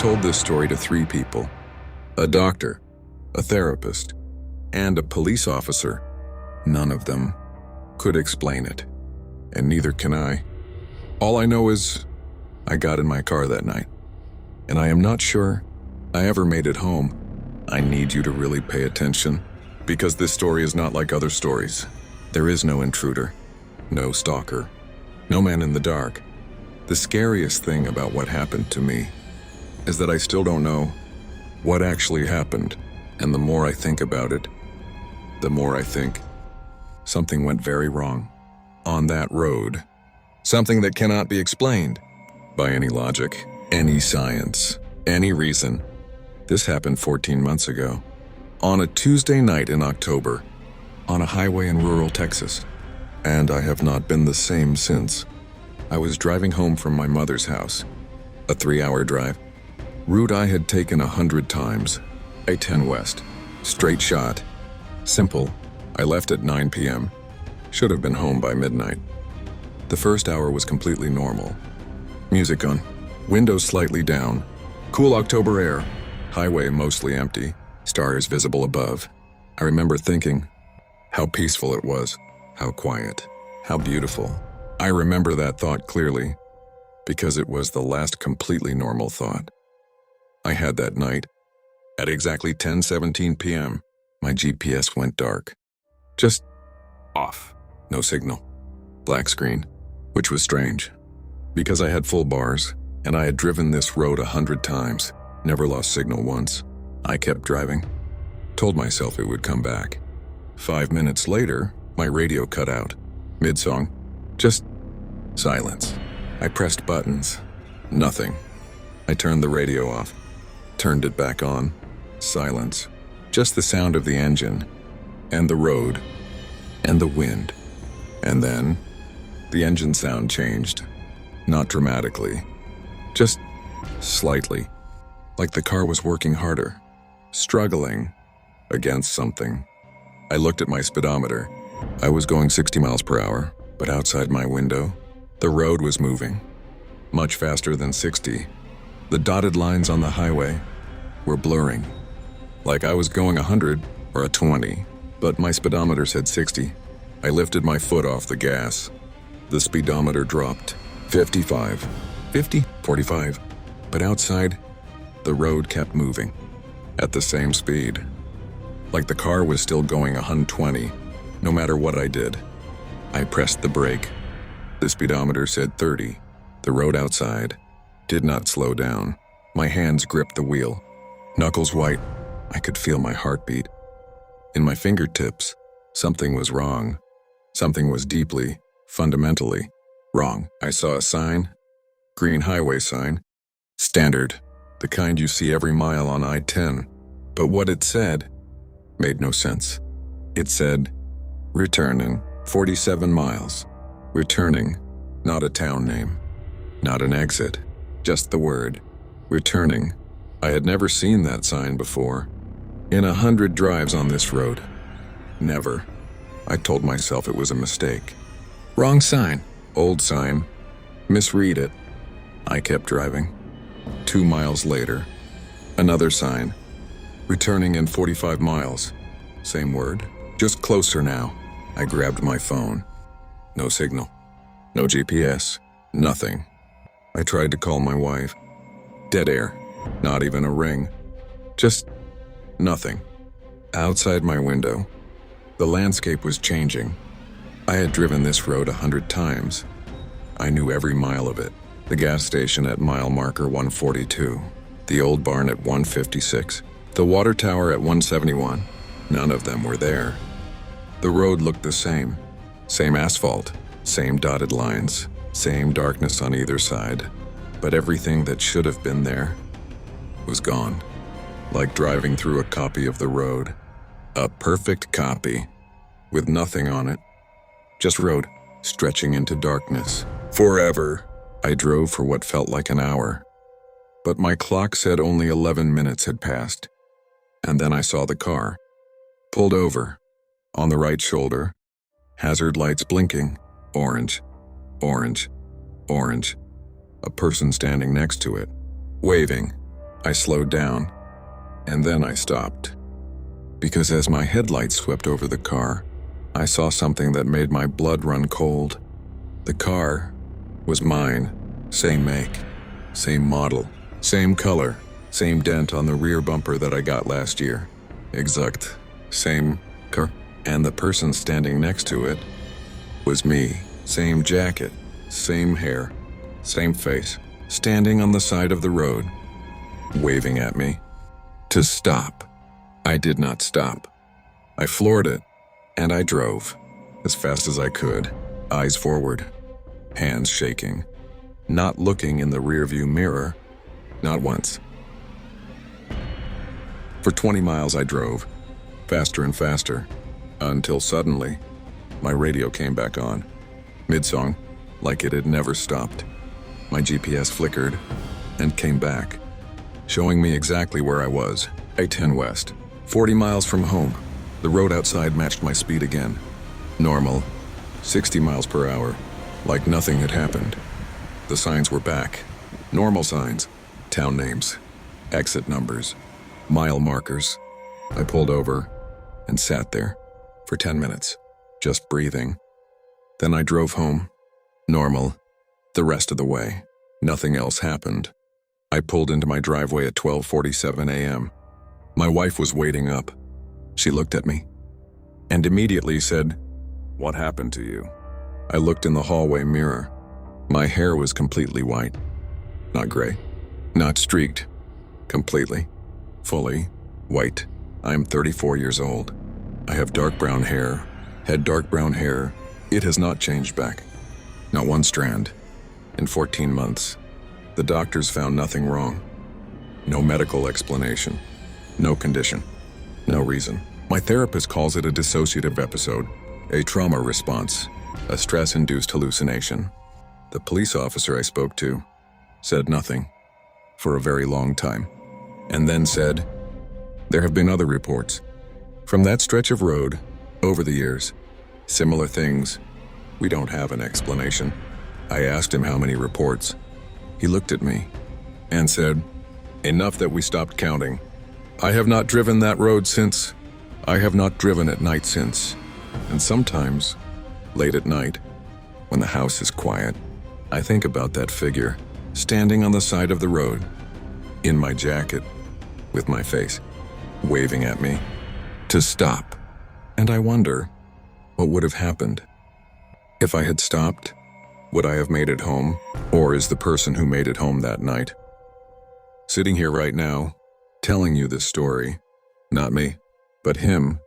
told this story to 3 people: a doctor, a therapist, and a police officer. None of them could explain it, and neither can I. All I know is I got in my car that night, and I am not sure I ever made it home. I need you to really pay attention, because this story is not like other stories. There is no intruder, no stalker, no man in the dark. The scariest thing about what happened to me is that I still don't know what actually happened, and the more I think about it, the more I think something went very wrong on that road. Something that cannot be explained by any logic, any science, any reason. This happened 14 months ago, on a Tuesday night in October, on a highway in rural Texas, and I have not been the same since. I was driving home from my mother's house, a 3-hour drive, route I had taken 100 times, a 10 west, straight shot, simple. I left at 9 p.m., should have been home by midnight. The first hour was completely normal. Music on, windows slightly down, cool October air, highway mostly empty, stars visible above. I remember thinking how peaceful it was, how quiet, how beautiful. I remember that thought clearly, because it was the last completely normal thought I had that night. At exactly 10:17 p.m., my GPS went dark. Just off, no signal, black screen, which was strange, because I had full bars, and I had driven this road 100 times, never lost signal once. I kept driving, told myself it would come back. 5 minutes later, my radio cut out, mid-song, just silence. I pressed buttons, nothing. I turned the radio off, turned it back on, silence. Just the sound of the engine, and the road, and the wind. And then, the engine sound changed. Not dramatically, just slightly, like the car was working harder, struggling against something. I looked at my speedometer. I was going 60 miles per hour, but outside my window, the road was moving, much faster than 60. The dotted lines on the highway were blurring, like I was going 100 or a 20, but my speedometer said 60. I lifted my foot off the gas. The speedometer dropped. 55, 50, 45. But outside, the road kept moving at the same speed, like the car was still going 120, no matter what I did. I pressed the brake. The speedometer said 30. The road outside did not slow down. My hands gripped the wheel, knuckles white. I could feel my heartbeat. In my fingertips, something was wrong. Something was deeply, fundamentally wrong. I saw a sign, green highway sign, standard, the kind you see every mile on I-10. But what it said made no sense. It said, returning 47 miles. Returning, not a town name, not an exit, just the word, returning. I had never seen that sign before. In 100 drives on this road, never. I told myself it was a mistake. Wrong sign, old sign, misread it. I kept driving. 2 miles later, another sign, returning in 45 miles. Same word, just closer now. I grabbed my phone. No signal, no GPS, nothing. I tried to call my wife. Dead air, not even a ring, just nothing. Outside my window, the landscape was changing. I had driven this road 100 times. I knew every mile of it. The gas station at mile marker 142, the old barn at 156, the water tower at 171. None of them were there. The road looked the same asphalt, same dotted lines, same darkness on either side. But everything that should have been there was gone. Like driving through a copy of the road. A perfect copy, with nothing on it. Just road, stretching into darkness. Forever. I drove for what felt like an hour. But my clock said only 11 minutes had passed. And then I saw the car. Pulled over. On the right shoulder. Hazard lights blinking. Orange. Orange. Orange. A person standing next to it. Waving. I slowed down, and then I stopped. Because as my headlights swept over the car, I saw something that made my blood run cold. The car was mine, same make, same model, same color, same dent on the rear bumper that I got last year. Exact, same car. And the person standing next to it was me. Same jacket, same hair, same face, standing on the side of the road, waving at me to stop. I did not stop. I floored it, and I drove as fast as I could, eyes forward, hands shaking, not looking in the rearview mirror, not once. For 20 miles I drove, faster and faster, until suddenly, my radio came back on, mid-song, like it had never stopped. My GPS flickered and came back, showing me exactly where I was, 810 West, 40 miles from home. The road outside matched my speed again. Normal, 60 miles per hour, like nothing had happened. The signs were back, normal signs, town names, exit numbers, mile markers. I pulled over and sat there for 10 minutes, just breathing. Then I drove home, normal, the rest of the way. Nothing else happened. I pulled into my driveway at 12:47 a.m. My wife was waiting up. She looked at me and immediately said, "What happened to you?" I looked in the hallway mirror. My hair was completely white. Not gray, not streaked. Completely, fully white. I am 34 years old. I have dark brown hair, had dark brown hair. It has not changed back. Not one strand. In 14 months. The doctors found nothing wrong. No medical explanation. No condition. No reason. My therapist calls it a dissociative episode, a trauma response, a stress-induced hallucination. The police officer I spoke to said nothing for a very long time, and then said, "There have been other reports from that stretch of road over the years. Similar things. We don't have an explanation." I asked him how many reports. He looked at me and said, "Enough that we stopped counting. I have not driven that road since. I have not driven at night since. And sometimes, late at night, when the house is quiet, I think about that figure standing on the side of the road, in my jacket, with my face, waving at me to stop. And I wonder what would have happened. If I had stopped, would I have made it home? Or is the person who made it home that night sitting here right now, telling you this story, not me, but him,